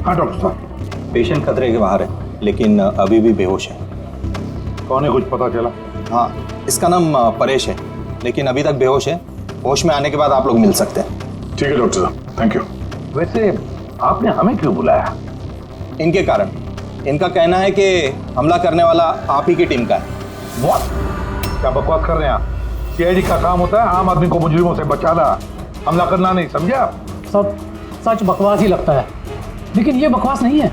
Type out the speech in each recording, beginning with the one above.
हाँ डॉक्टर साहब। पेशेंट खतरे के बाहर है, लेकिन अभी भी बेहोश है। कौन है, कुछ पता चला? हाँ, इसका नाम परेश है, लेकिन अभी तक बेहोश है। होश में आने के बाद आप लोग मिल सकते हैं। ठीक है डॉक्टर साहब, थैंक यू। वैसे आपने हमें क्यों बुलाया? इनके कारण। इनका कहना है कि हमला करने वाला आप ही की टीम का है। What? क्या बकवास कर रहे हैं आप? सीआईडी का काम होता है आम आदमी को मुजरिमों से बचाना, हमला करना नहीं, समझे आप? सब सच बकवास ही लगता है, लेकिन ये बकवास नहीं है,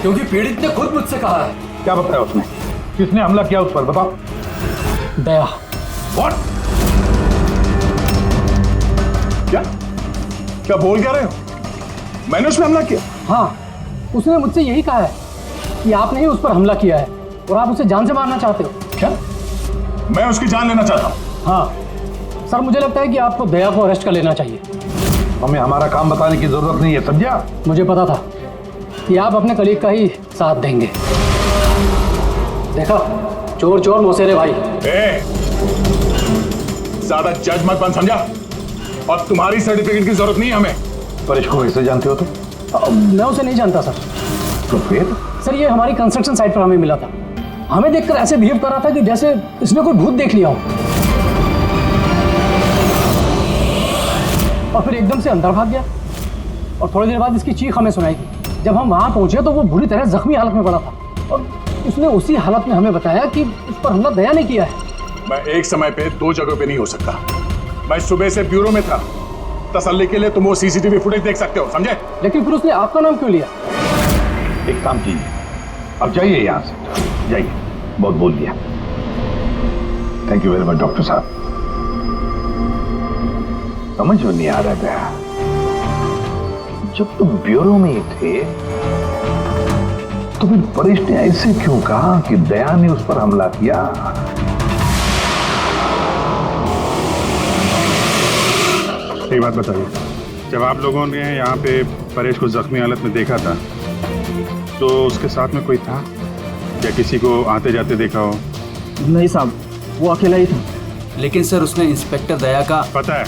क्योंकि पीड़ित ने खुद मुझसे कहा है। क्या बताया उसने? किसने हमला किया उस पर, बताओ। दया। What? क्या क्या बोल क्या रहे हो? मैंने उस पर हमला किया? हाँ, उसने मुझसे यही कहा है कि आपने ही उस पर हमला किया है और आप उसे जान से मारना चाहते हो। क्या? मैं उसकी जान लेना चाहता हूँ? हाँ सर, मुझे लगता है कि आपको दया को अरेस्ट कर लेना चाहिए। हमें हमारा काम बताने की जरूरत नहीं है, समझे आप? मुझे पता था कि आप अपने कलीग का ही साथ देंगे। देखा, चोर चोर मौसेरे भाई। ज्यादा जज मत बन, समझा? और तुम्हारी सर्टिफिकेट की जरूरत नहीं है हमें। परेश को कैसे जानते हो तुम? मैं उसे नहीं जानता सर। तो फिर? सर, ये हमारी कंस्ट्रक्शन साइट पर हमें मिला था। हमें देखकर ऐसे बिहेव कर रहा था कि जैसे इसने कोई भूत देख लिया हो, और फिर एकदम से अंदर भाग गया। और थोड़ी देर बाद इसकी चीख हमें सुनाई दी। जब हम वहां पहुंचे तो वो बुरी तरह जख्मी हालत में पड़ा था, और उसने उसी हालत में हमें बताया कि उस पर हमला दया ने किया है। मैं एक समय पे दो जगह पे नहीं हो सकता। मैं सुबह से ब्यूरो में था। तसल्ली के लिए तुम वो सीसीटीवी फुटेज देख सकते हो, समझे? लेकिन फिर उसने आपका नाम क्यों लिया? एक काम कीजिए, अब जाइए यहाँ से, जाइए। बहुत बोल दिया। Thank you very much doctor साहब। समझ में नहीं आ रहा था, जब तुम ब्यूरो में ही थे तो फिर परेश ने ऐसे क्यों कहा कि दया ने उस पर हमला किया? एक बात बताइए, जब आप लोगों ने यहाँ पे परेश को जख्मी हालत में देखा था तो उसके साथ में कोई था या किसी को आते जाते देखा हो? नहीं साहब, वो अकेला ही था। लेकिन सर, उसने इंस्पेक्टर दया का। पता है,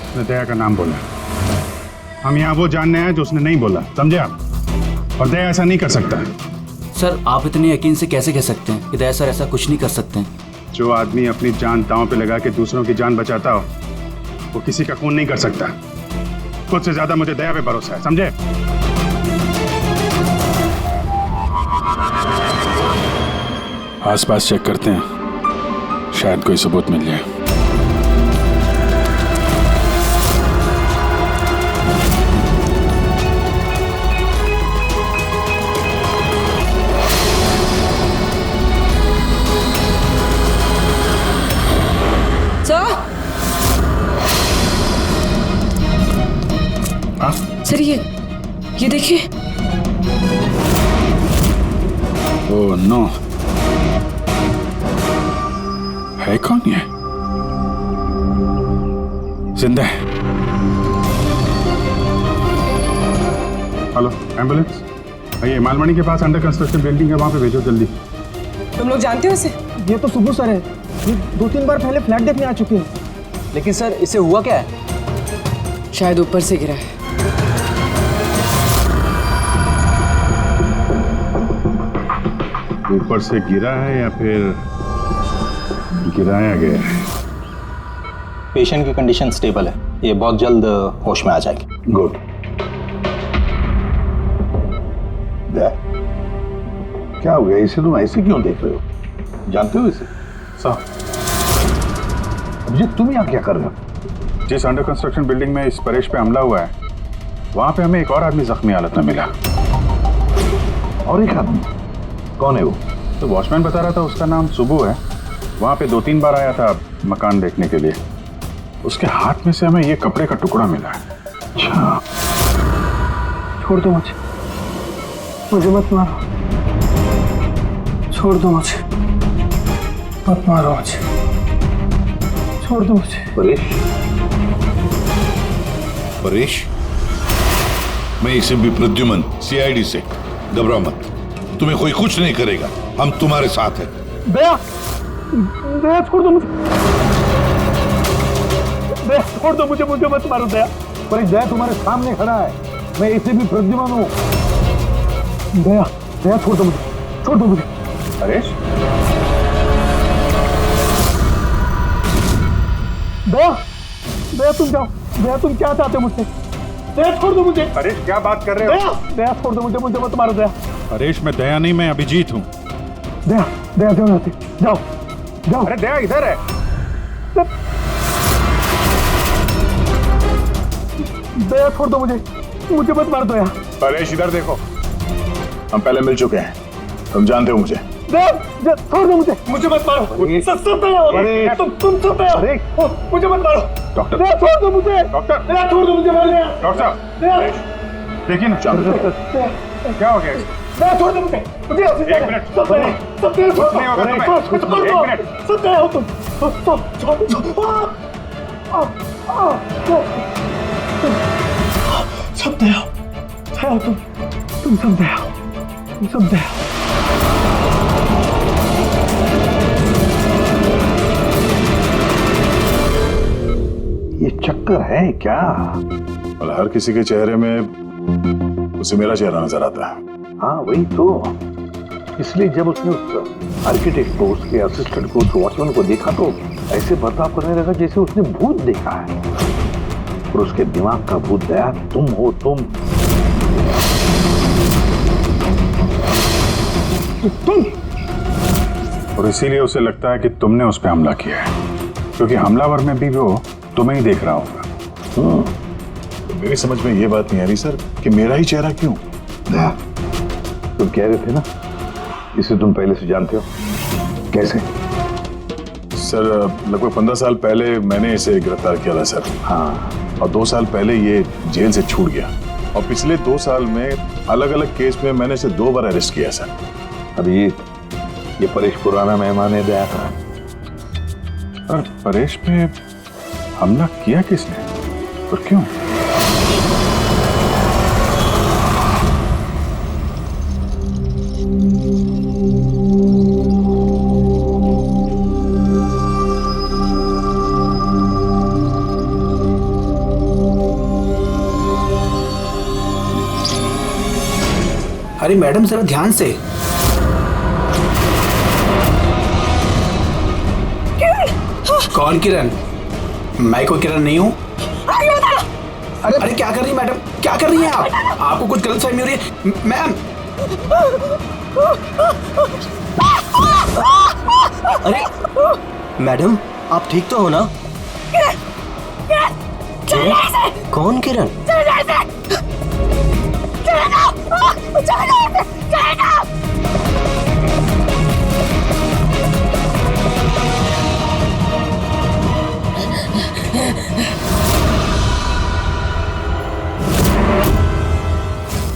उसने दया का नाम बोला। हम यहाँ वो जानने हैं जो उसने नहीं बोला, समझे आप? और दया ऐसा नहीं कर सकता। सर, आप इतने यकीन से कैसे कह सकते हैं कि दया सर ऐसा कुछ नहीं कर सकते हैं? जो आदमी अपनी जान दांव पे लगा के दूसरों की जान बचाता हो वो किसी का खून नहीं कर सकता। खुद से ज्यादा मुझे दया पे भरोसा है, समझे? आसपास चेक करते हैं, शायद कोई सबूत मिल जाए। सर, ये देखिए। ओह नो, है कौन ये? जिंदा है? हेलो, एम्बुलेंस ये मालमणी के पास अंडर कंस्ट्रक्शन बिल्डिंग है, वहां पे भेजो जल्दी। तुम लोग जानते हो इसे? ये तो सुबह सर है, ये 2-3 बार पहले फ्लैट देखने आ चुके हैं। लेकिन सर, इसे हुआ क्या है? शायद ऊपर से गिरा है। ऊपर से गिरा है या फिर गिराया गया है? पेशेंट की कंडीशन स्टेबल है, ये बहुत जल्द होश में आ जाएगी। गुड। क्या हो गया, इसे तुम ऐसे क्यों देख रहे हो? जानते हो इसे? साहब, अब ये तुम यहाँ क्या कर रहे हो? जिस अंडर कंस्ट्रक्शन बिल्डिंग में इस परेश पे हमला हुआ है वहां पे हमें एक और आदमी जख्मी हालत में मिला। और एक आदमी? कौन है वो? तो वॉचमैन बता रहा था उसका नाम सुबू है। वहां पे 2-3 बार आया था मकान देखने के लिए। उसके हाथ में से हमें ये कपड़े का टुकड़ा मिला है। अच्छा, छोड़ दो मुझे मत मारो। छोड़ दो मुझे, मत मारो मुझे, छोड़ दो मुझे। परेश? परेश, मैं एसएमपी प्रद्युमन, सीआईडी से। घबराओ मत, तुम्हें कोई कुछ नहीं करेगा, हम तुम्हारे साथ हैं। दया, दया छोड़ दो मुझे, दया छोड़ दो मुझे, मुझे मत मारो दया। परेश, दया तुम्हारे सामने खड़ा है, मैं इससे भी प्रद्युमन हूँ। दया, दया छोड़ दो मुझे, छोड़ दो मुझे। परेश, दया, दया तुम जाओ। दया तुम क्या चाहते हो मुझसे? दया छोड़ दो मुझे। परेश क्या बात कर रहे हो? दया, दया छोड़ दो मुझे, मुझे मत मारो दया। परेश मैं दया नहीं, मैं अभिजीत हूँ। दया, दया जाओ यहाँ से, जाओ, जाओ। अरे दया इधर है। दया छोड़ दो मुझे, मुझे मत मार दो दया। परेश इधर देखो, हम पहले मिल चुके हैं, तुम जानते हो मुझे। दया, छोड़ दो मुझे, मुझे मत मारो। सब दया हो रही है, तुम सब दया हो, मुझे मत मारो। डॉक्टर, दया छोड़ दो मुझे, डॉक्टर, दया छोड़ दो मुझे, मार दया। डॉक्टर साहब, दया, देखिए ना क्या हो गया? दया छोड़ दो मुझे, मुझे एक मिनट। सब दया छोड़ दो। नहीं होगा तुम्हें। छोड़ दो, एक मिनट। सब दया हो तुम, सब दया हो, दया हो तुम सब दया हो, तुम सब दया हो। ये चक्कर है क्या? और हर किसी के चेहरे में उसे मेरा चेहरा नजर आता है। हाँ वही तो, इसलिए जब उसने उस आर्किटेक्ट को, उसके असिस्टेंट को, उस वॉचमैन को देखा तो ऐसे बर्ताव करने लगा जैसे उसने भूत देखा है। और उसके दिमाग का भूत दया तुम हो, तुम। और इसीलिए उसे लगता है कि तुमने उस पर हमला किया है, क्योंकि हमलावर में भी वो तुम्हें ही देख रहा होगा। तो मेरी समझ में ये बात नहीं आ रही सर कि मेरा ही चेहरा क्यों? दया, तुम कह रहे थे ना इसे तुम पहले से जानते हो, कैसे? सर लगभग 15 साल पहले मैंने इसे गिरफ्तार किया था सर। हाँ, और 2 साल पहले ये जेल से छूट गया, और पिछले 2 साल में अलग अलग केस में मैंने इसे 2 बार अरेस्ट किया सर। अभिजीत, ये परेश पुराना मेहमान है दया का। पर परेश पे हमला किया किसने और क्यों? अरे मैडम जरा ध्यान से। कौन किरण? मैं कोई किरण नहीं हूँ। अरे क्या कर रही मैडम, क्या कर रही हैं आप? आपको कुछ गलतफहमी हो रही है मैम। अरे मैडम, आप ठीक तो हो ना? कौन किरण?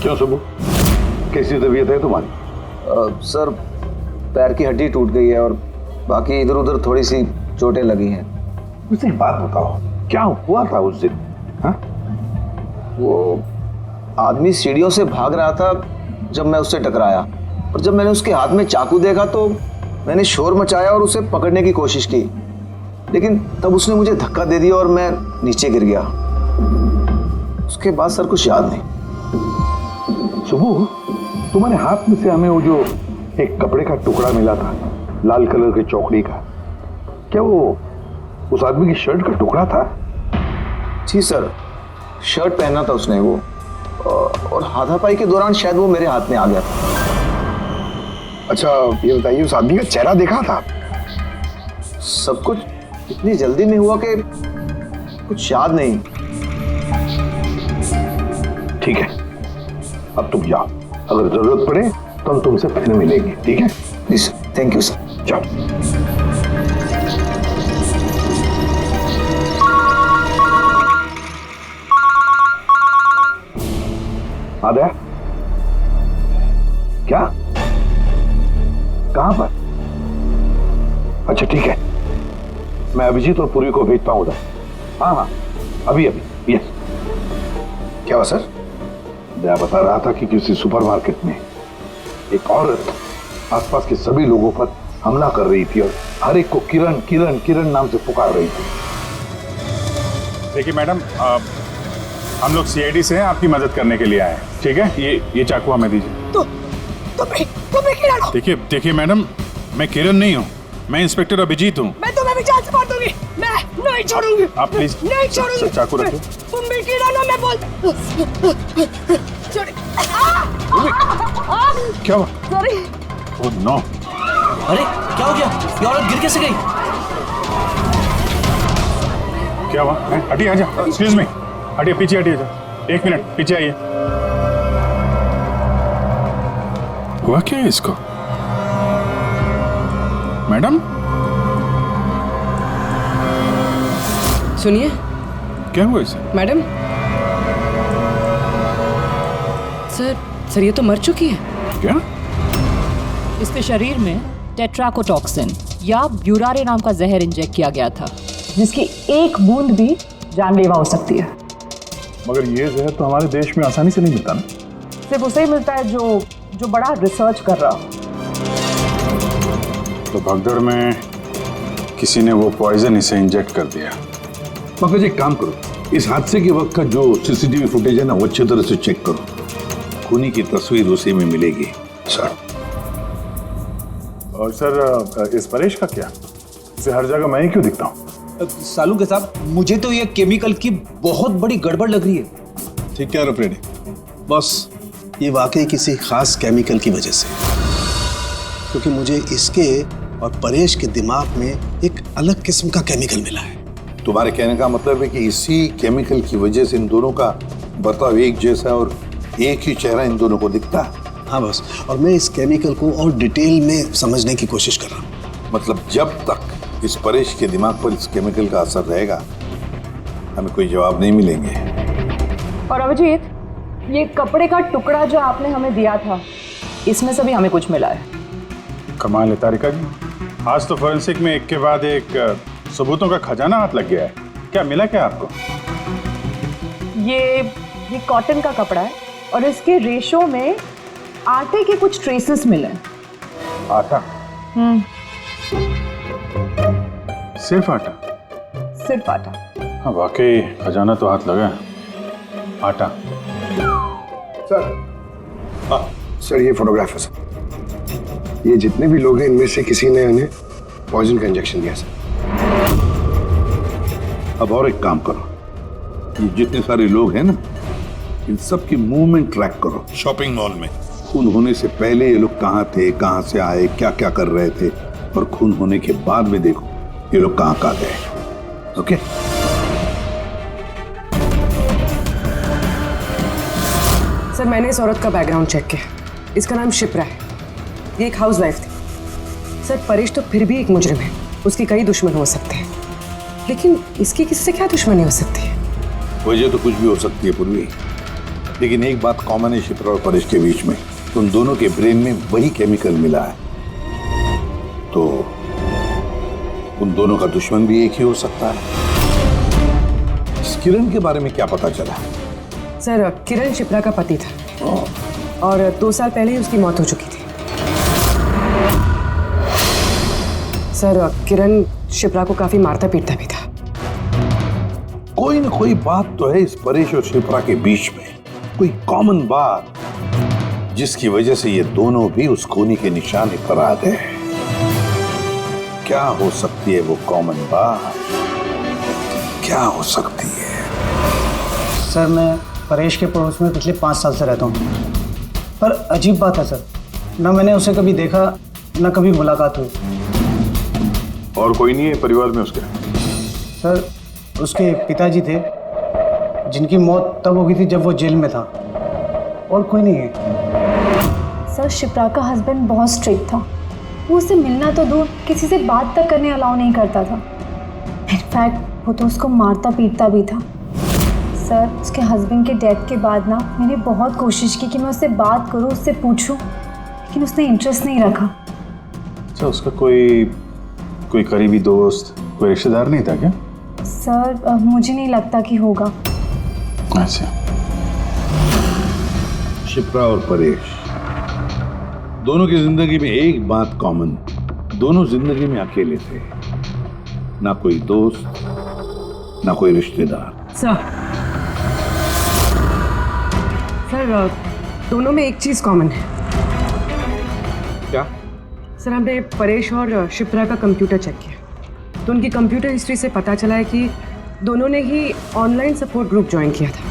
क्यों सुबह, कैसी तबीयत है तुम्हारी? सर पैर की हड्डी टूट गई है और बाकी इधर उधर थोड़ी सी चोटें लगी हैं। मुझे एक बात बताओ, क्या हुआ था उस दिन? हाँ? वो आदमी सीढ़ियों से भाग रहा था जब मैं उससे टकराया, और जब मैंने उसके हाथ में चाकू देखा तो मैंने शोर मचाया और उसे पकड़ने की कोशिश की, लेकिन तब उसने मुझे धक्का दे दिया और मैं नीचे गिर गया। उसके बाद सर कुछ याद नहीं। सुबह, तुम्हारे हाथ में से हमें वो जो एक कपड़े का टुकड़ा मिला था, लाल कलर की चौकड़ी का, क्या वो उस आदमी की शर्ट का टुकड़ा था? जी सर, शर्ट पहना था उसने वो, और हाथापाई के दौरान शायद वो मेरे हाथ में आ गया था। अच्छा ये बताइए, उस आदमी का चेहरा देखा था? सब कुछ इतनी जल्दी में हुआ कि कुछ याद नहीं। ठीक है, अब तुम जाओ, अगर जरूरत पड़े तो हम तुमसे फिर मिलेंगे, ठीक है? जी सर, थैंक यू सर। जाओ। आदया, क्या? कहां पर? अच्छा ठीक है, मैं अभिजीत और पूर्वी को भेजता हूं उधर। हाँ, अभी अभी। यस। क्या हुआ सर? दया बता रहा था कि किसी सुपरमार्केट में एक औरत आसपास के सभी लोगों पर हमला कर रही थी और हर एक को किरण किरण किरण नाम से पुकार रही थी। देखिए मैडम, हम लोग सीआईडी से हैं, आपकी मदद करने के लिए आए हैं, ठीक है? ये चाकू हमें दीजिए। देखिए मैडम, मैं किरण नहीं हूँ, मैं इंस्पेक्टर अभिजीत हूँ। मैं तुम्हें भी जान से मार दूंगी। मैं नहीं छोड़ूंगी। आप प्लीज नहीं छोड़ूंगी। चाकू रखो। तुम भी कीड़ा मैं बोल। क्या हुआ? सॉरी। Oh no. अरे क्या हो गया? ये औरत गिर कैसे गई? क्या हुआ? हटिए, आजा। एक्सक्यूज मी, हटिए, पीछे हटिए। 1 मिनट पीछे आइए। हुआ क्या है इसको? मैडम सुनिए। क्या हुआ इसे? मैडम। सर ये तो मर चुकी है। क्या? इसके शरीर में टेट्राकोटॉक्सिन या ब्यूरारे नाम का जहर इंजेक्ट किया गया था, जिसकी एक बूंद भी जानलेवा हो सकती है। मगर ये जहर तो हमारे देश में आसानी से नहीं मिलता ना। सिर्फ उसे ही मिलता है जो बड़ा रिसर्च कर रहा हो। तो भगदड़ में किसी ने वो पॉइजन इसे इंजेक्ट कर दिया। पंकज एक काम करो, इस हादसे के वक्त का जो सीसीटीवी फुटेज है ना, वो अच्छी तरह से चेक करो। खूनी की तस्वीर उसी में मिलेगी सर। और सर इस परेश का क्या? इसे हर जगह मैं ही क्यों दिखता हूँ? सालू के साहब, मुझे तो ये केमिकल की बहुत बड़ी गड़बड़ लग रही है। ठीक कह रहे हो फ्रेडी, बस ये वाकई किसी खास केमिकल की वजह से, क्योंकि मुझे इसके और परेश के दिमाग में एक अलग किस्म का केमिकल मिला है। तुम्हारे कहने का मतलब है कि इसी केमिकल की वजह से इन दोनों का बर्ताव एक जैसा और एक ही चेहरा इन दोनों को दिखता है। हाँ बस, और मैं इस केमिकल को और डिटेल में समझने की कोशिश कर रहा हूँ। मतलब जब तक इस परेश के दिमाग पर इस केमिकल का असर रहेगा, हमें कोई जवाब नहीं मिलेंगे। और अभिजीत, ये कपड़े का टुकड़ा जो आपने हमें दिया था, इसमें से भी हमें कुछ मिला है। कमाल है तारिका जी, आज तो फोरेंसिक में एक के बाद एक सबूतों का खजाना हाथ लग गया है। क्या मिला क्या आपको? ये कॉटन का कपड़ा है और इसके रेशों में आटे के कुछ ट्रेसेस मिले। आटा? सिर्फ आटा? सिर्फ आटा। हाँ वाकई खजाना तो हाथ लगा। आटा। सर ये फोटोग्राफ है सर। ये जितने भी लोग हैं इनमें से किसी ने उन्हें पॉइजन का इंजेक्शन दिया सर। अब और एक काम करो, ये जितने सारे लोग हैं ना, इन सब की मूवमेंट ट्रैक करो। शॉपिंग मॉल में खून होने से पहले ये लोग कहाँ थे, कहाँ से आए, क्या क्या कर रहे थे, और खून होने के बाद में देखो ये लोग कहाँ कहाँ गए। ओके? सर मैंने इस औरत का बैकग्राउंड चेक किया। इसका नाम शिप्रा है। ये एक हाउस वाइफ थी। सर परेश तो फिर भी एक मुजरिम है, उसके कई दुश्मन हो सकते हैं, लेकिन इसकी किसी से क्या दुश्मनी हो सकती है? वजह तो कुछ भी हो सकती है पूर्वी, लेकिन एक बात कॉमन है शिप्रा और परेश के बीच में, उन दोनों के ब्रेन में वही केमिकल मिला है। तो उन दोनों का दुश्मन भी एक ही हो सकता है। इस किरण के बारे में क्या पता चला? सर किरण शिप्रा का पति था और 2 साल पहले ही उसकी मौत हो चुकी थी। सर किरण शिप्रा को काफी मारता पीटता भी था। कोई ना कोई बात तो है इस परेश और शिप्रा के बीच में, कोई कॉमन बात, जिसकी वजह से ये दोनों भी उस खूनी के निशाने पर आ गए। क्या हो सकती है वो कॉमन बात? क्या हो सकती है? सर मैं परेश के पड़ोस में पिछले 5 साल से रहता हूँ, पर अजीब बात है सर, ना मैंने उसे कभी देखा, ना कभी मुलाकात हुई। और कोई नहीं है परिवार में उसके? सर उसके पिताजी थे, जिनकी मौत तब हो गई थी जब वो जेल में था, और कोई नहीं है। सर शिप्रा का हस्बैंड बहुत स्ट्रिक्ट था। वो उससे मिलना तो दूर, किसी से बात तक करने अलाउ नहीं करता था। इनफैक्ट वो तो उसको मारता पीटता भी था। सर उसके हस्बैंड के डेथ के बाद ना मैंने बहुत कोशिश की कि मैं उससे बात करूं, उससे पूछूं, लेकिन उसने इंटरेस्ट नहीं रखा। अच्छा, उसका कोई करीबी दोस्त, कोई रिश्तेदार नहीं था क्या? सर मुझे नहीं लगता कि होगा। अच्छा। शिप्रा और परेश दोनों की जिंदगी में एक बात कॉमन, दोनों जिंदगी में अकेले थे, ना कोई दोस्त ना कोई रिश्तेदार। सर सर दोनों में एक चीज कॉमन है। क्या? सर हमने परेश और शिप्रा का कंप्यूटर चेक किया तो उनकी कंप्यूटर हिस्ट्री से पता चला है कि दोनों ने ही ऑनलाइन सपोर्ट ग्रुप ज्वाइन किया था।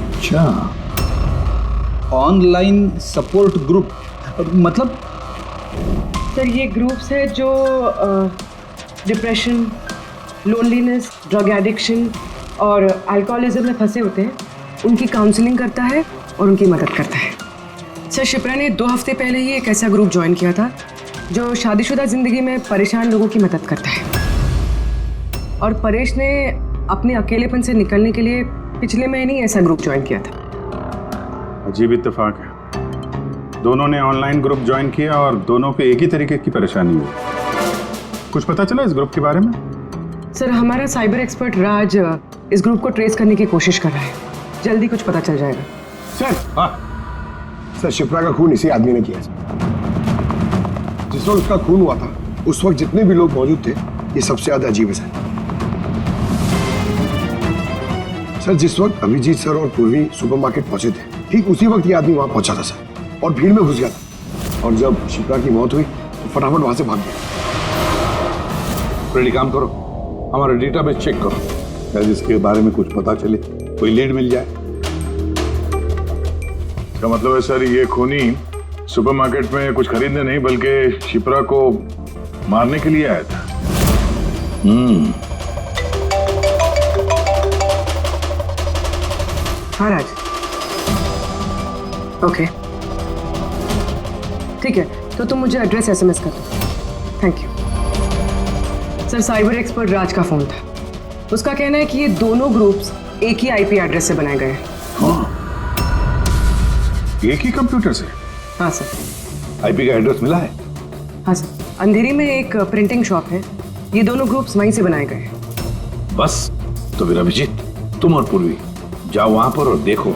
अच्छा, ऑनलाइन सपोर्ट ग्रुप मतलब? सर ये ग्रुप्स है जो डिप्रेशन, लोनलीनेस, ड्रग एडिक्शन और अल्कोहलिज्म में फंसे होते हैं, उनकी काउंसलिंग करता है और उनकी मदद करता है। सर शिप्रा ने 2 हफ्ते पहले ही एक ऐसा ग्रुप ज्वाइन किया था जो शादीशुदा जिंदगी में परेशान लोगों की मदद करता है। और परेश ने अपने अकेलेपन से निकलने के लिए पिछले महीने ही ऐसा ग्रुप ज्वाइन किया था। अजीब इत्तेफाक है, दोनों ने ऑनलाइन ग्रुप ज्वाइन किया और दोनों को एक ही तरीके की परेशानी हुई। कुछ पता चला इस ग्रुप के बारे में? सर हमारा साइबर एक्सपर्ट राज इस ग्रुप को ट्रेस करने की कोशिश कर रहा है, जल्दी कुछ पता चल जाएगा। सर शिप्रा का खून इसी आदमी ने किया। जिस वक्त उसका खून हुआ था उस वक्त जितने भी लोग मौजूद थे, ये सबसे ज्यादा अजीब है सर। जिस वक्त अभिजीत सर और पूर्वी सुपरमार्केट पहुंचे थे, ठीक उसी वक्त ये आदमी वहां पहुंचा था सर, और भीड़ में घुस गया था। और जब शिप्रा की मौत हुई तो फटाफट वहां से भाग गया। रेडी, काम करो, हमारा डेटाबेस चेक करो, शायद इसके बारे में कुछ पता चले, कोई लीड मिल जाए। इसका मतलब है सर ये खूनी सुपरमार्केट में कुछ खरीदने नहीं बल्कि शिप्रा को मारने के लिए आया था। हाँ राज, ओके ठीक है, तो तुम मुझे एड्रेस SMS कर दो। Thank you sir. Cyber expert Raj का फोन था, उसका कहना है कि ये दोनों ग्रुप्स एक ही IP एड्रेस से बनाए गए हैं। एक ही कंप्यूटर से? हाँ सर। IP का एड्रेस मिला है? हाँ सर, अंधेरी में एक प्रिंटिंग शॉप है, ये दोनों ग्रुप्स वहीं से बनाए गए हैं। बस, तो फिर अभिजीत तुम और पूर्वी जाओ वहां पर और देखो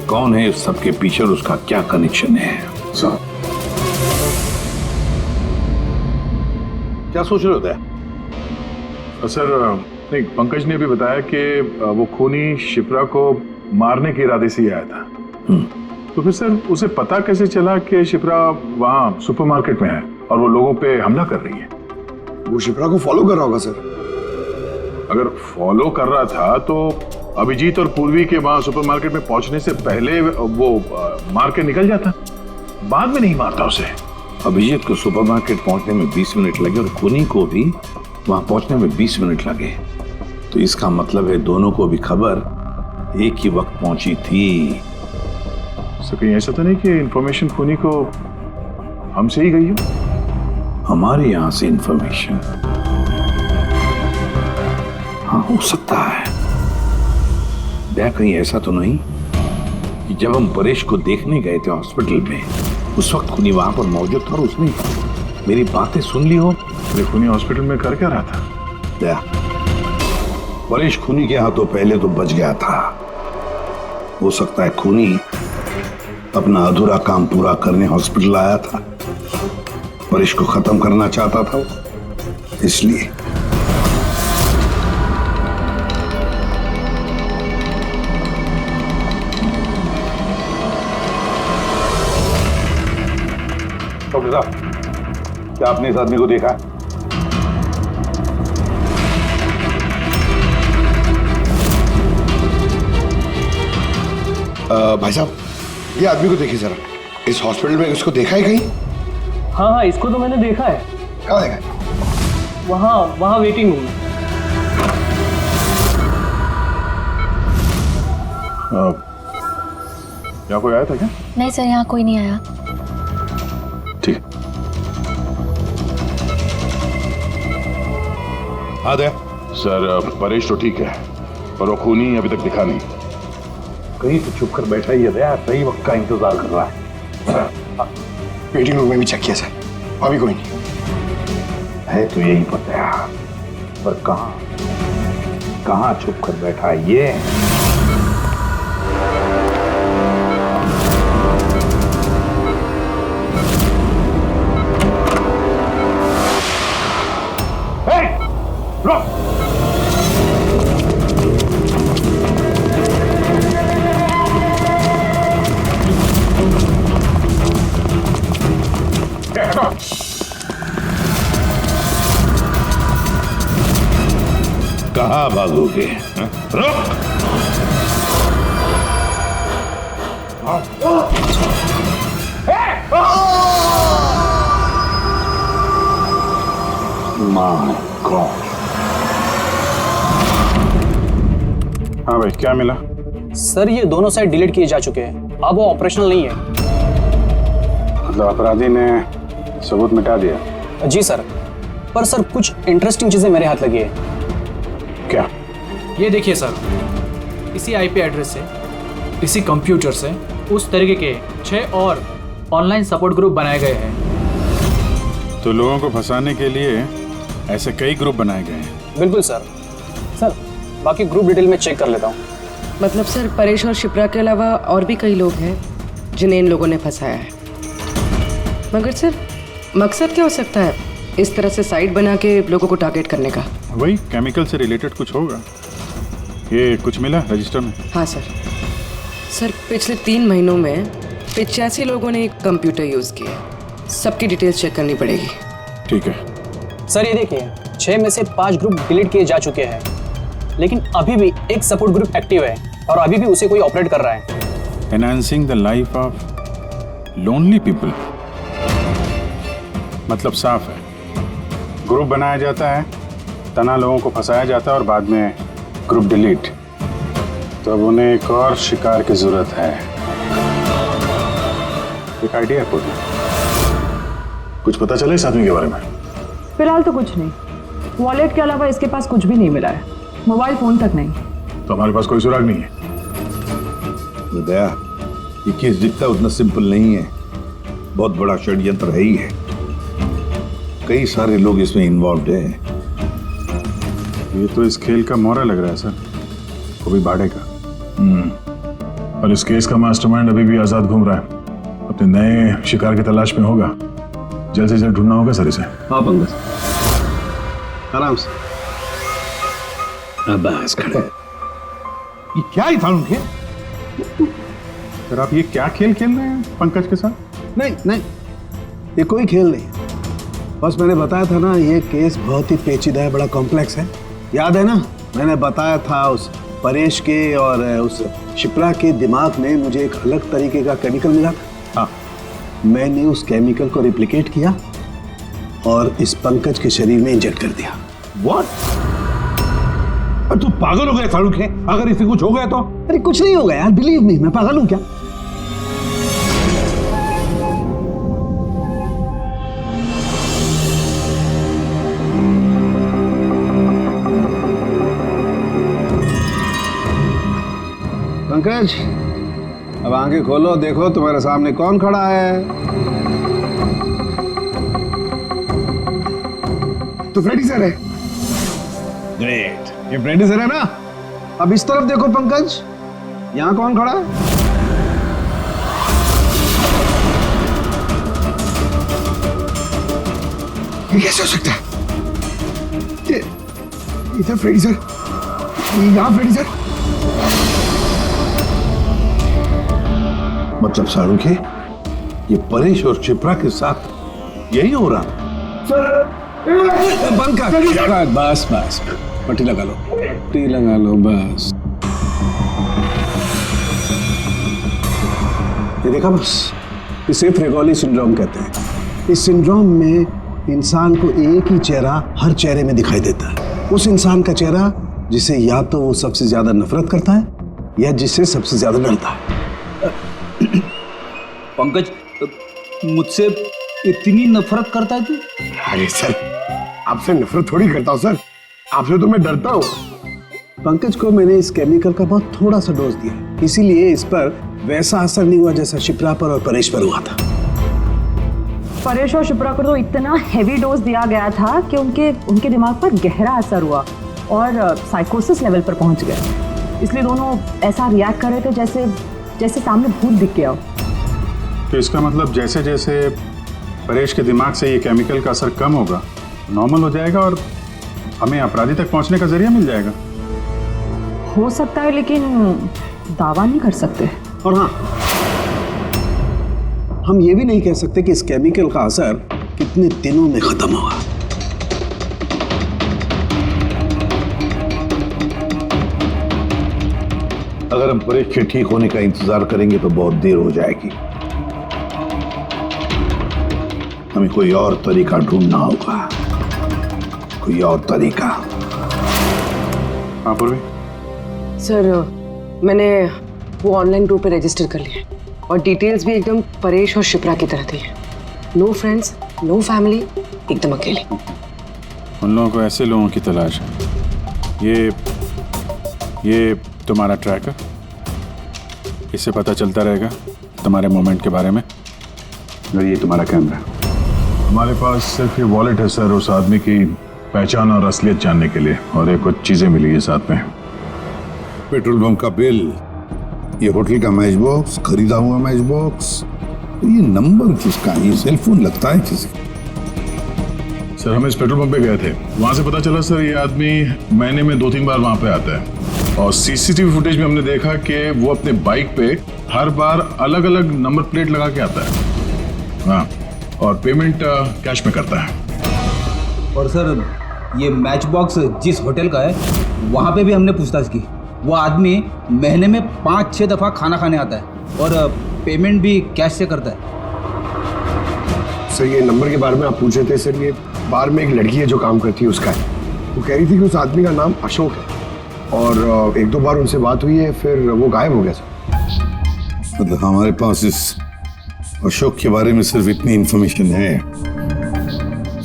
कौन है इस सबके पीछे और उसका क्या कनेक्शन है। सर क्या सोच रहे होते हैं? सर नहीं, पंकज ने भी बताया कि वो खूनी शिप्रा को मारने के इरादे से ही आया था। तो फिर सर उसे पता कैसे चला कि शिप्रा वहाँ सुपरमार्केट में है और वो लोगों पे हमला कर रही है? वो शिप्रा को फॉलो कर रहा होगा सर। अगर फॉलो कर रहा था तो अभिजीत और पूर्वी के वहाँ सुपरमार्केट में पहुंचने से पहले वो मार के निकल जाता, बाद में नहीं मारता उसे। अभिजीत को सुपरमार्केट पहुंचने में 20 मिनट लगे और खूनी को भी वहां पहुंचने में 20 मिनट लगे, तो इसका मतलब है दोनों को भी खबर एक ही वक्त पहुंची थी। सर कहीं ऐसा तो नहीं कि इंफॉर्मेशन खूनी को हमसे ही गई हो? हमारे यहां से इंफॉर्मेशन? हाँ हो सकता है। क्या कहीं ऐसा तो नहीं कि जब हम परेश को देखने गए थे हॉस्पिटल में, उस वक्त खूनी वहां पर मौजूद था और उसने मेरी बातें सुन ली हो? खूनी हॉस्पिटल में कर क्या रहा था? क्या परेश खूनी के हाथों पहले तो बच गया था, हो सकता है खूनी अपना अधूरा काम पूरा करने हॉस्पिटल आया था, परेश को खत्म करना चाहता था इसलिए। डॉक्टर साहब, क्या आपने इस आदमी को देखा है? भाई साहब, ये आदमी को देखिए जरा, इस हॉस्पिटल में इसको देखा है कहीं? हाँ, इसको तो मैंने देखा है। कहाँ देखा है? वहाँ वेटिंग रूम में। यहाँ कोई आया था क्या? नहीं सर, यहाँ कोई नहीं आया। ठीक। हाँ दया। सर परेश तो ठीक है पर वो खूनी अभी तक दिखा नहीं। कहीं तो छुप कर बैठा ही है दया, सही वक्त का इंतजार कर रहा है। वेटिंग रूम में भी चेक किया सर, अभी कोई नहीं है। तो यही पता है, पर कहाँ छुप कर बैठा है ये? कहाँ भागोगे? हाँ? रुक! My God. हाँ भाई, क्या मिला? सर ये दोनों साइड डिलीट किए जा चुके हैं, अब वो ऑपरेशनल नहीं है। मतलब अपराधी ने सबूत मिटा दिया? जी सर, पर सर कुछ इंटरेस्टिंग चीजें मेरे हाथ लगी है। क्या? ये देखिए सर, इसी आईपी एड्रेस से, इसी कंप्यूटर से उस तरीके के 6 और ऑनलाइन सपोर्ट ग्रुप बनाए गए हैं। तो लोगों को फंसाने के लिए ऐसे कई ग्रुप बनाए गए हैं? बिल्कुल सर। सर बाकी ग्रुप डिटेल में चेक कर लेता हूँ। मतलब सर, परेश और शिप्रा के अलावा और भी कई लोग हैं जिन्हें इन लोगों ने फंसाया है। मगर सर, मकसद क्या हो सकता है इस तरह से साइट बना के लोगों को टारगेट करने का? वही केमिकल से रिलेटेड कुछ होगा। ये कुछ मिला रजिस्टर में? हाँ सर। सर पिछले 3 महीनों में 85 लोगों ने कंप्यूटर यूज़ किए। सबकी डिटेल्स चेक करनी पड़ेगी। ठीक है सर ये देखिए, 6 में से 5 ग्रुप डिलीट किए जा चुके हैं, लेकिन अभी भी एक सपोर्ट ग्रुप एक्टिव है और अभी भी उसे कोई ऑपरेट कर रहा है। Enhancing the life of lonely people. मतलब साफ है, ग्रुप बनाया जाता है, तना लोगों को फंसाया जाता है और बाद में ग्रुप डिलीट। तो अब उन्हें एक और शिकार की जरूरत है। एक आइडिया कोई? कुछ पता चला इस आदमी के बारे में? फिलहाल तो कुछ नहीं। वॉलेट के अलावा इसके पास कुछ भी नहीं मिला है, मोबाइल फोन तक नहीं। तो हमारे पास कोई सुराग नहीं है। दया, ये केस दिखता उतना सिंपल नहीं है, बहुत बड़ा षड्यंत्र है ही है। कई सारे लोग इसमें इन्वॉल्व हैं। ये तो इस खेल का मोहरा लग रहा है सर, कभी बाड़े का। और इस केस का मास्टरमाइंड अभी भी आजाद घूम रहा है, अपने नए शिकार की तलाश में होगा। जल्द से जल्द ढूंढना होगा सर इसे। हाँ पंकज, आराम से। बस खड़े। ये क्या ही था उनके? सर आप ये क्या खेल खेल रहे हैं पंकज के साथ? नहीं नहीं, ये कोई खेल नहीं है। बस मैंने बताया था ना, ये केस बहुत ही पेचीदा है, बड़ा कॉम्प्लेक्स है। याद है ना, मैंने बताया था उस परेश के और उस शिप्रा के दिमाग में मुझे एक अलग तरीके का केमिकल मिला था। हाँ, मैंने उस केमिकल को रिप्लिकेट किया और इस पंकज के शरीर में इंजेक्ट कर दिया। What? तू पागल हो गया फारूक है? अगर इसे कुछ हो गया तो? अरे कुछ नहीं होगा यार, बिलीव मी, मैं पागल हूं क्या? पंकज, अब आंखें खोलो, देखो तुम्हारे सामने कौन खड़ा है। तो फ्रेडी सर है। ग्रेट, ये फ्रेडी सर है ना। अब इस तरफ देखो पंकज, यहां कौन खड़ा है? ये कैसे हो सकता है? ये इधर फ्रेडी सर, यहाँ फ्रेडी सर। मतलब शाहरुख है, ये परेश और शिप्रा के साथ यही हो रहा? बंद कर। बस बस, पट्टी लगा लो, पट्टी लगा लो बस। ये देखा बस, इसे फ्रेगोली सिंड्रोम कहते हैं। इस सिंड्रोम में इंसान को एक ही चेहरा हर चेहरे में दिखाई देता है। उस इंसान का चेहरा जिसे या तो वो सबसे ज्यादा नफरत करता है या जिससे सबसे ज्यादा डरता है। पंकज, मुझसे इतनी नफरत करता है तू? अरे सर, आपसे नफरत थोड़ी करता हूँ सर, आपसे तो मैं डरता हूँ। पंकज को मैंने इस केमिकल का बहुत थोड़ा सा डोज दिया, इसीलिए इस पर वैसा असर नहीं हुआ जैसा शिप्रा पर और परेश पर हुआ था। परेश और शिप्रा को तो इतना हैवी डोज दिया गया था कि उनके दिमाग पर गहरा असर हुआ और साइकोसिस लेवल पर पहुंच गए। इसलिए दोनों ऐसा रिएक्ट कर रहे थे जैसे सामने भूत दिख गया हो। तो इसका मतलब जैसे जैसे परेश के दिमाग से ये केमिकल का असर कम होगा, नॉर्मल हो जाएगा और हमें अपराधी तक पहुंचने का जरिया मिल जाएगा। हो सकता है, लेकिन दावा नहीं कर सकते। और हाँ, हम ये भी नहीं कह सकते कि इस केमिकल का असर कितने दिनों में खत्म होगा। अगर हम परेश के ठीक होने का इंतजार करेंगे तो बहुत देर हो जाएगी। हमें कोई और तरीका ढूंढना होगा, कोई और तरीका। हाँ पूर्वी। सर मैंने वो ऑनलाइन ग्रुप पे रजिस्टर कर लिया है और डिटेल्स भी एकदम परेश और शिप्रा की तरह दी है। नो फ्रेंड्स, नो फैमिली, एकदम अकेले। उन लोगों को ऐसे लोगों की तलाश है। ये तुम्हारा ट्रैकर, इससे पता चलता रहेगा तुम्हारे मोमेंट के बारे में। और ये तुम्हारा कैमरा। हमारे पास सिर्फ ये वॉलेट है सर, उस आदमी की पहचान और असलियत जानने के लिए, और ये कुछ चीजें मिली है साथ में। पेट्रोल पंप का बिल, ये होटल का मैच बॉक्स, खरीदा हुआ मैच बॉक्स, ये नंबर किसका? ये सेल फोन लगता है किसी? सर हम इस पेट्रोल पंप पे गए थे, वहां से पता चला सर ये आदमी महीने में 2-3 बार वहां पे आता है, और सीसीटीवी फुटेज में हमने देखा कि वो अपने बाइक पे हर बार अलग अलग नंबर प्लेट लगा के आता है। हाँ, और पेमेंट कैश में करता है। और सर ये मैच बॉक्स जिस होटल का है वहाँ पे भी हमने पूछताछ की। वो आदमी महीने में 5-6 दफ़ा खाना खाने आता है और पेमेंट भी कैश से करता है। सर ये नंबर के बारे में आप पूछ रहे थे सर, ये बार में एक लड़की है जो काम करती है उसका है। वो कह रही थी कि उस आदमी का नाम अशोक है और 1-2 बार उनसे बात हुई है, फिर वो गायब हो गया सर। मतलब हमारे पास इस अशोक के बारे में सिर्फ इतनी इंफॉर्मेशन है।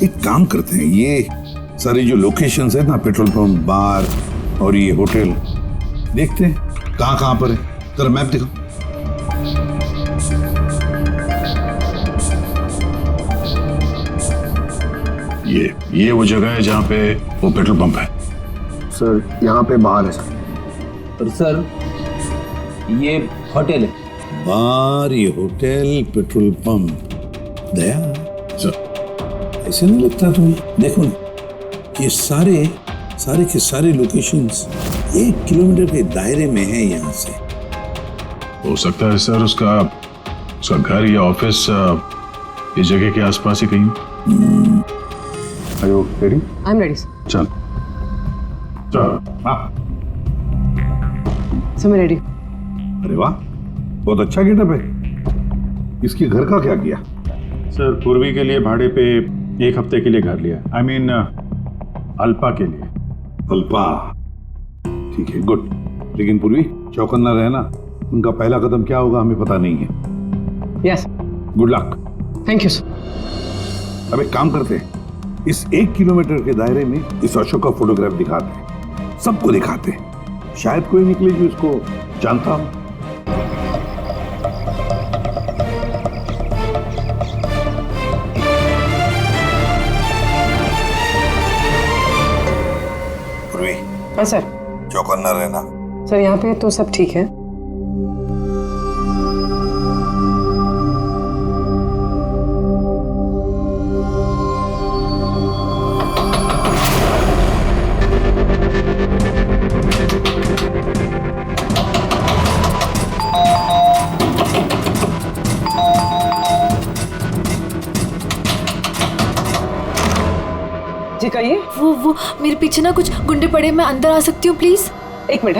एक काम करते हैं, ये सारी जो लोकेशंस है ना, पेट्रोल पंप, बार और ये होटल, देखते हैं कहाँ पर है। जरा मैप देखो। ये वो जगह है जहाँ पे वो पेट्रोल पंप है। सर यहाँ पे बाहर है सर। और सर ये होटल है। बार, ये होटल, पेट्रोल पंप। दया सर ऐसे नहीं लगता तुम्हें? देखो ना, ये सारे के सारे लोकेशंस 1 किलोमीटर के दायरे में है यहाँ से। हो सकता है सर उसका घर या ऑफिस इस जगह के आसपास ही कहीं। Are you ready? I'm ready, sir. चल हाँ। सर मैं रेडी। अरे वाह, बहुत अच्छा गेटअप है। इसके घर का क्या किया? सर पूर्वी के लिए भाड़े पे 1 हफ्ते के लिए घर लिया। I mean अल्पा के लिए। अल्पा, ठीक है, गुड। लेकिन पूर्वी चौकन्ना रहना, उनका पहला कदम क्या होगा हमें पता नहीं है। Yes. Good luck. Thank you sir. अब एक काम करते हैं, इस 1 किलोमीटर के दायरे में इस अशोक का फोटोग्राफ दिखाते हैं, सबको दिखाते हैं, शायद कोई निकले जो इसको जानता हो। हाँ सर। चौकन्ना रहना। सर यहाँ पे तो सब ठीक है। जी कहिए। वो मेरे पीछे ना कुछ गुंडे पड़े, मैं अंदर आ सकती हूँ प्लीज? 1 मिनट।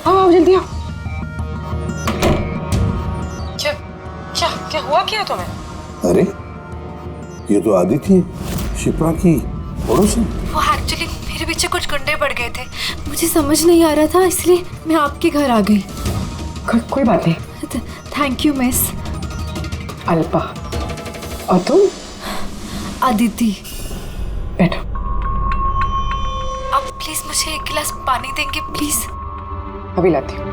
हाँ आओ जल्दी आओ। क्या हुआ क्या तुम्हें? अरे ये तो आदित्य, शिप्रा की पड़ोसन। वो एक्चुअली मेरे पीछे कुछ गुंडे पड़ गए थे, मुझे समझ नहीं आ रहा था, इसलिए मैं आपके घर आ गई। कोई बात नहीं। Thank you miss. अल्पा, और तुम? अदिति। बैठो। आप प्लीज मुझे 1 गिलास पानी देंगे प्लीज? अभी लाती हूँ।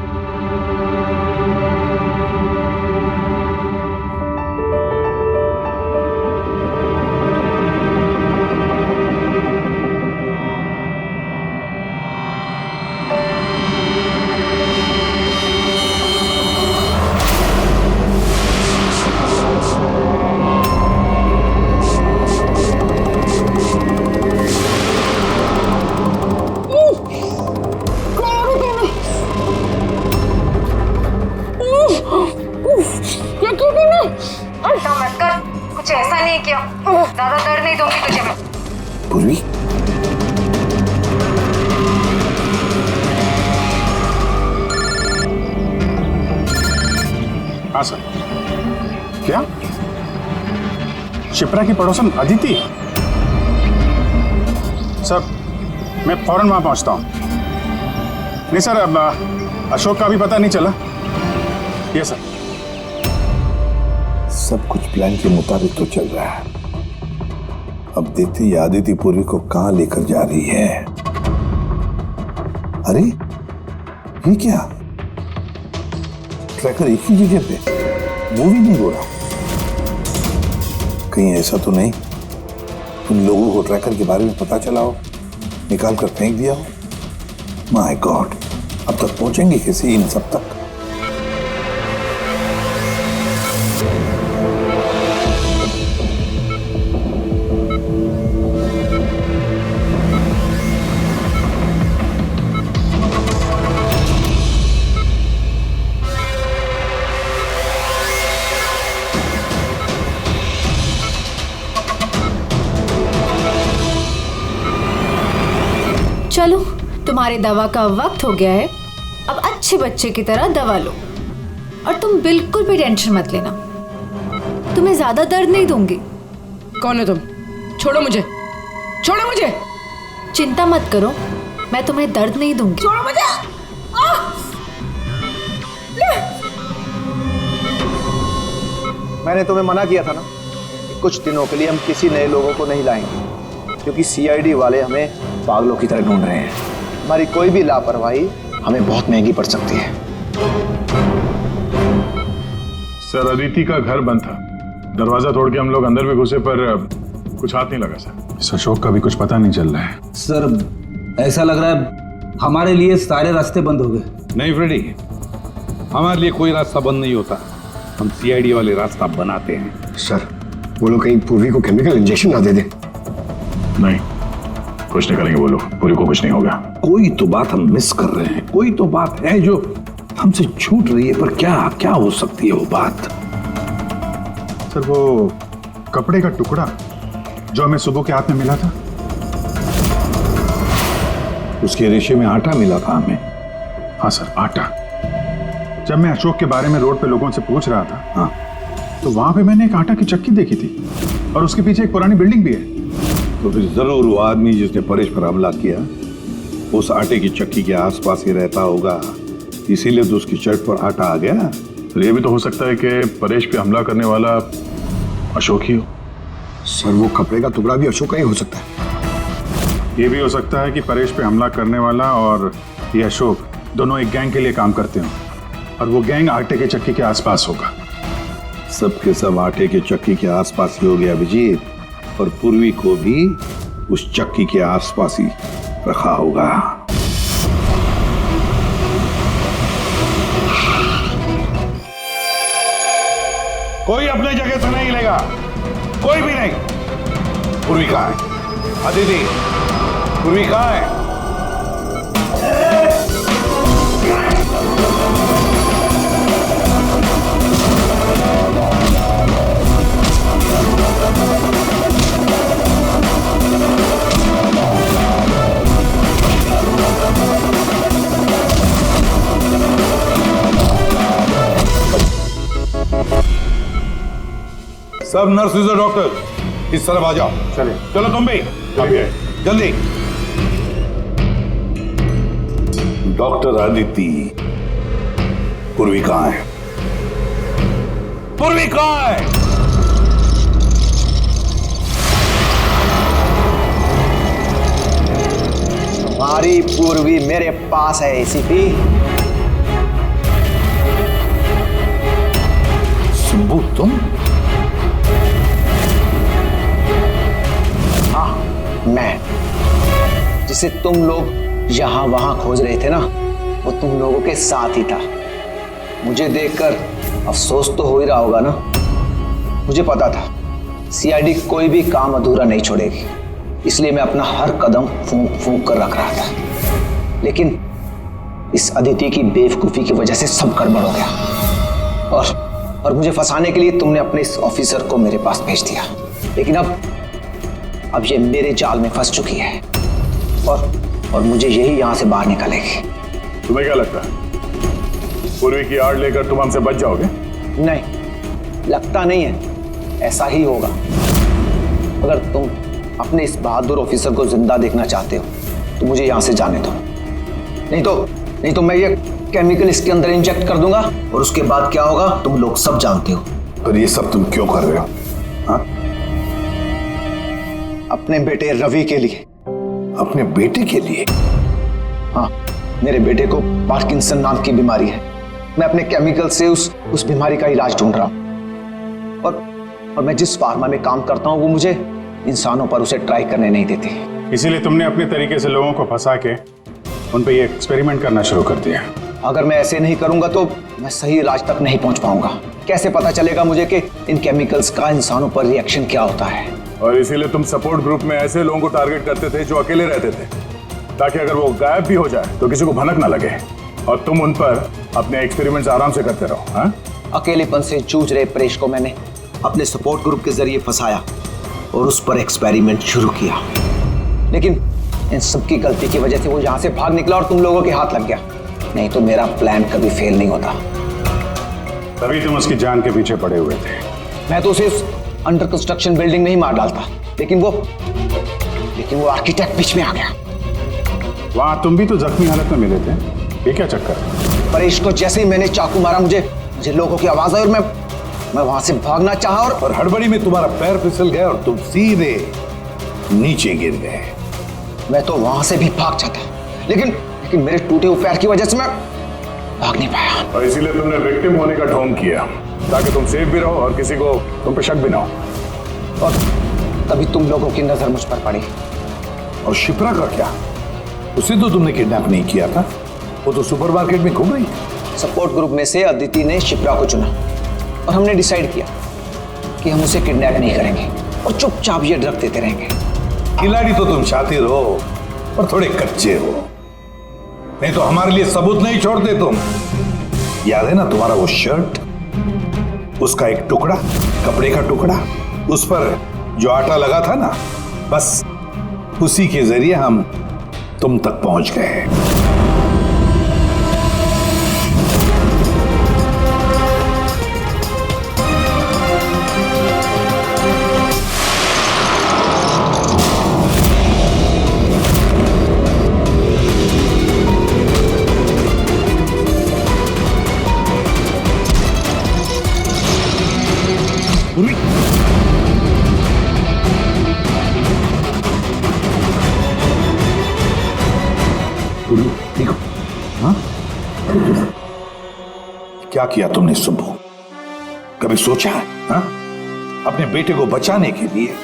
कुछ ऐसा नहीं किया, ज्यादा दर्द नहीं दूंगी तुझे मैं। पूर्वी, हाँ सर। क्या शिप्रा की पड़ोसन अदिति? सर मैं फौरन वहां पहुंचता हूं। नहीं सर, अब अशोक का भी पता नहीं चला। ये सर। सब कुछ प्लान के मुताबिक तो चल रहा है। अब देखते ही आदिति पूर्वी को कहां लेकर जा रही है। अरे ये क्या, ट्रैकर एक ही जगह पे मूव ही नहीं हो रहा। कहीं ऐसा तो नहीं उन लोगों को ट्रैकर के बारे में पता चला हो, निकाल कर फेंक दिया हो। माय गॉड, अब तक पहुंचेंगे कैसे इन सब तक? चलो, तुम्हारे दवा का वक्त हो गया है। अब अच्छे बच्चे की तरह दवा लो और तुम बिल्कुल भी टेंशन मत लेना। तुम्हें ज्यादा दर्द नहीं दूंगी। कौन है तुम? छोड़ो मुझे, छोड़ो मुझे। चिंता मत करो, मैं तुम्हें दर्द नहीं दूंगी। छोड़ो मुझे। मैंने तुम्हें मना किया था ना कि कुछ दिनों के लिए हम किसी नए लोगों को नहीं लाएंगे, क्योंकि सीआईडी वाले हमें पागलों की तरह ढूंढ रहे हैं। हमारी कोई भी लापरवाही हमें बहुत महंगी पड़ सकती है। सर अदिति का घर बंद था, दरवाजा तोड़ के हम लोग अंदर भी घुसे पर कुछ हाथ नहीं लगा सर। इस अशोक का भी कुछ पता नहीं चल रहा है। सर ऐसा लग रहा है हमारे लिए सारे रास्ते बंद हो गए। नहीं फ्रेडी, हमारे लिए कोई रास्ता बंद नहीं होता, हम सीआईडी वाले रास्ता बनाते हैं। सर वो लोग कहीं पूर्वी को केमिकल इंजेक्शन ना दे दें। नहीं, कुछ नहीं करेंगे वो लोग, पूरी को कुछ नहीं होगा। कोई तो बात हम मिस कर रहे हैं, कोई तो बात है जो हमसे छूट रही है, पर क्या क्या हो सकती है वो बात? सर वो कपड़े का टुकड़ा जो हमें सुबह के हाथ में मिला था, उसके रेशे में आटा मिला था हमें। हाँ सर, आटा। जब मैं अशोक के बारे में रोड पे लोगों से पूछ रहा था, हाँ, तो वहां पे मैंने एक आटा की चक्की देखी थी और उसके पीछे एक पुरानी बिल्डिंग भी है। तो फिर जरूर वो आदमी जिसने परेश पर हमला किया उस आटे की चक्की के आसपास ही रहता होगा, इसीलिए तो उसकी शर्ट पर आटा आ गया। तो ये भी तो हो सकता है कि परेश पे हमला करने वाला अशोक ही हो। सर वो कपड़े का टुकड़ा भी अशोक का ही हो सकता है। ये भी हो सकता है कि परेश पे हमला करने वाला और ये अशोक दोनों एक गैंग के लिए काम करते हों और वो गैंग आटे के चक्की के आसपास होगा। सबके सब आटे के चक्की के आसपास ही हो गया अभिजीत, और पूर्वी को भी उस चक्की के आसपास ही रखा होगा। कोई अपने जगह से नहीं लेगा, कोई भी नहीं। पूर्वी कहाँ है? अदिति, पूर्वी कहाँ है? सब नर्सेज और डॉक्टर इस तरफ आ जाओ। चलिए, चलो तुम भी जल्दी। डॉक्टर अदिति, पूर्वी कहाँ है? पूर्वी कहाँ है? हमारी पूर्वी मेरे पास है एसीपी। शंभू तुम? हाँ मैं, जिसे तुम लोग यहां वहां खोज रहे थे ना, वो तुम लोगों के साथ ही था। मुझे देखकर अफसोस तो हो ही रहा होगा ना। मुझे पता था सीआईडी कोई भी काम अधूरा नहीं छोड़ेगी, इसलिए मैं अपना हर कदम फूंक फूंक कर रख रहा था। लेकिन इस अदिति की बेवकूफी की वजह से सब गड़बड़ हो गया और मुझे फंसाने के लिए तुमने अपने इस ऑफिसर को मेरे पास भेज दिया। लेकिन अब अब ये मेरे जाल में फंस चुकी है और मुझे यही यहां से बाहर निकालेगी। तुम्हें क्या लगता है पूर्वी की आड़ लेकर तुम हमसे बच जाओगे? नहीं, लगता नहीं है, ऐसा ही होगा। अगर तुम अपने इस बहादुर ऑफिसर को जिंदा देखना चाहते हो तो मुझे यहां से जाने दो, नहीं तो मैं ये केमिकल इसके अंदर इंजेक्ट कर दूंगा और उसके बाद क्या होगा तुम लोग सब जानते हो। पर ये सब तुम क्यों कर रहे हो? हाँ? अपने बेटे रवि के लिए। अपने बेटे के लिए? हाँ, मेरे बेटे को पार्किंसन नाम की बीमारी है। मैं अपने केमिकल से उस बीमारी का इलाज ढूंढ रहा हूं और मैं जिस फार्मा में काम करता हूं वो मुझे इंसानों पर उसे ट्राई करने नहीं देती। इसीलिए तुमने अपने तरीके से लोगों को फंसा के उन पे ये एक्सपेरिमेंट करना शुरू कर दिया। अगर मैं ऐसे नहीं करूंगा तो मैं सही इलाज तक नहीं पहुंच पाऊंगा। कैसे पता चलेगा मुझे कि इन केमिकल्स का इंसानों पर रिएक्शन क्या होता है? और इसीलिए तुम सपोर्ट ग्रुप में ऐसे लोगों को टारगेट करते थे जो अकेले रहते थे, ताकि अगर वो गायब भी हो जाए तो किसी को भनक ना लगे और तुम उन पर अपने एक्सपेरिमेंट्स आराम से करते रहो। हाँ? अकेलेपन से जूझ रहे परेश को मैंने अपने सपोर्ट ग्रुप के जरिए फंसाया और उस पर एक्सपेरिमेंट शुरू किया, लेकिन इन सबकी गलती की वजह से वो यहां से भाग निकला और तुम लोगों के हाथ लग गया। नहीं तो मेरा प्लान कभी फेल नहीं होता। तभी तुम उसकी जान के पीछे पड़े हुए थे। मैं तो उसे उस अंडर कंस्ट्रक्शन बिल्डिंग में ही मार डालता, लेकिन वो आर्किटेक्ट बीच में आ गया। वहां तुम भी तो जख्मी हालत में मिले थे, ये क्या चक्कर? परेश को जैसे ही मैंने चाकू मारा मुझे लोगों की आवाज आई और मैं वहां से भागना चाहा और हड़बड़ी में तुम्हारा पैर फिसल गया और तुम सीधे नीचे गिर गए। मैं तो वहां से भी भाग जाता, लेकिन मेरे टूटे हुए पैर की वजह से मैं भाग नहीं पाया। और इसीलिए तुमने विक्टिम होने का ढोंग किया ताकि तुम सेफ भी रहो और किसी को तुम पे शक भी ना हो। और तभी तुम लोगों की नजर मुझ पर पड़ी। और शिप्रा का क्या? उसे तो तुमने किडनैप नहीं किया था, वो तो सुपरमार्केट में घूम रही थी। सपोर्ट ग्रुप में से अदिति ने शिप्रा को चुना और हमने डिसाइड किया कि हम उसे किडनैप नहीं करेंगे और चुपचाप ये ड्रग देते रहेंगे। खिलाड़ी तो तुम शातिर हो और थोड़े कच्चे हो, नहीं तो हमारे लिए सबूत नहीं छोड़ते तुम। याद है ना तुम्हारा वो शर्ट, उसका एक टुकड़ा, कपड़े का टुकड़ा, उस पर जो आटा लगा था ना, बस उसी के जरिए हम तुम तक पहुंच गए। देखो, हाँ? क्या किया तुमने सुबह? कभी सोचा है? हाँ? अपने बेटे को बचाने के लिए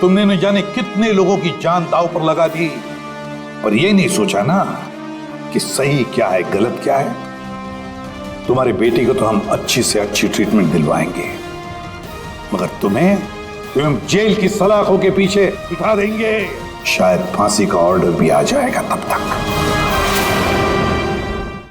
तुमने न जाने कितने लोगों की जान दांव पर लगा दी, पर यह नहीं सोचा ना कि सही क्या है, गलत क्या है। तुम्हारे बेटे को तो हम अच्छी से अच्छी ट्रीटमेंट दिलवाएंगे, मगर तुम्हें जेल की सलाखों के पीछे बिठा देंगे। शायद फांसी का ऑर्डर भी आ जाएगा तब तक।